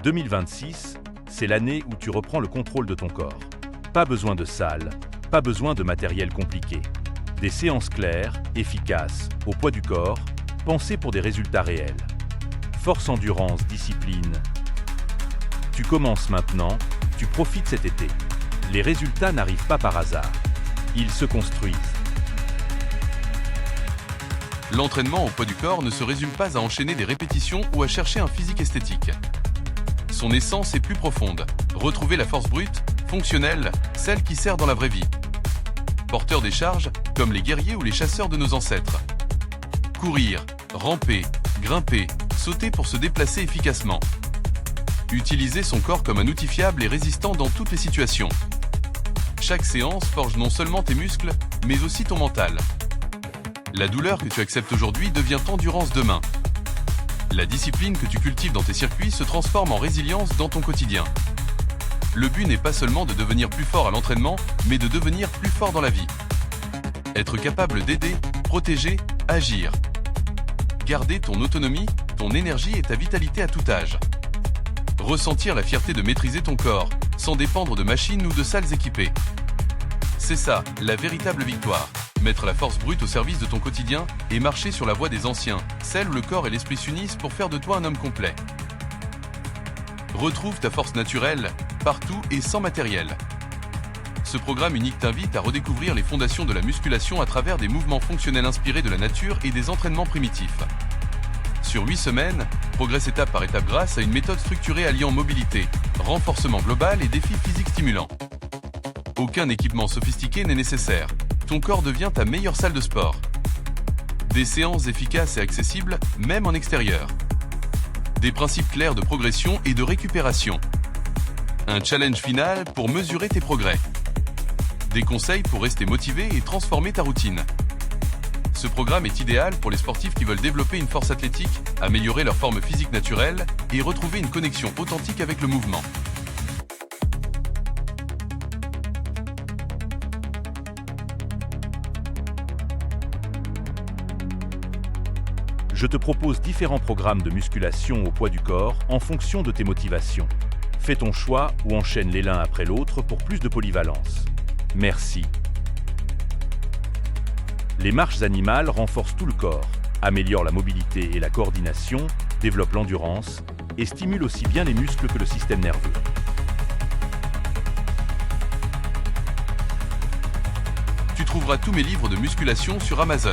2026, c'est l'année où tu reprends le contrôle de ton corps. Pas besoin de salle, pas besoin de matériel compliqué. Des séances claires, efficaces, au poids du corps, pensées pour des résultats réels. Force, endurance, discipline. Tu commences maintenant, tu profites cet été. Les résultats n'arrivent pas par hasard. Ils se construisent. L'entraînement au poids du corps ne se résume pas à enchaîner des répétitions ou à chercher un physique esthétique. Son essence est plus profonde. Retrouver la force brute, fonctionnelle, celle qui sert dans la vraie vie. Porteur des charges, comme les guerriers ou les chasseurs de nos ancêtres. Courir, ramper, grimper, sauter pour se déplacer efficacement. Utiliser son corps comme un outil fiable et résistant dans toutes les situations. Chaque séance forge non seulement tes muscles, mais aussi ton mental. La douleur que tu acceptes aujourd'hui devient endurance demain. La discipline que tu cultives dans tes circuits se transforme en résilience dans ton quotidien. Le but n'est pas seulement de devenir plus fort à l'entraînement, mais de devenir plus fort dans la vie. Être capable d'aider, protéger, agir. Garder ton autonomie, ton énergie et ta vitalité à tout âge. Ressentir la fierté de maîtriser ton corps, sans dépendre de machines ou de salles équipées. C'est ça, la véritable victoire. Mettre la force brute au service de ton quotidien et marcher sur la voie des anciens, celle où le corps et l'esprit s'unissent pour faire de toi un homme complet. Retrouve ta force naturelle, partout et sans matériel. Ce programme unique t'invite à redécouvrir les fondations de la musculation à travers des mouvements fonctionnels inspirés de la nature et des entraînements primitifs. Sur 8 semaines, progresse étape par étape grâce à une méthode structurée alliant mobilité, renforcement global et défis physiques stimulants. Aucun équipement sophistiqué n'est nécessaire. Ton corps devient ta meilleure salle de sport. Des séances efficaces et accessibles, même en extérieur. Des principes clairs de progression et de récupération. Un challenge final pour mesurer tes progrès. Des conseils pour rester motivé et transformer ta routine. Ce programme est idéal pour les sportifs qui veulent développer une force athlétique, améliorer leur forme physique naturelle et retrouver une connexion authentique avec le mouvement. Je te propose différents programmes de musculation au poids du corps en fonction de tes motivations. Fais ton choix ou enchaîne les l'un après l'autre pour plus de polyvalence. Merci. Les marches animales renforcent tout le corps, améliorent la mobilité et la coordination, développent l'endurance et stimulent aussi bien les muscles que le système nerveux. Tu trouveras tous mes livres de musculation sur Amazon.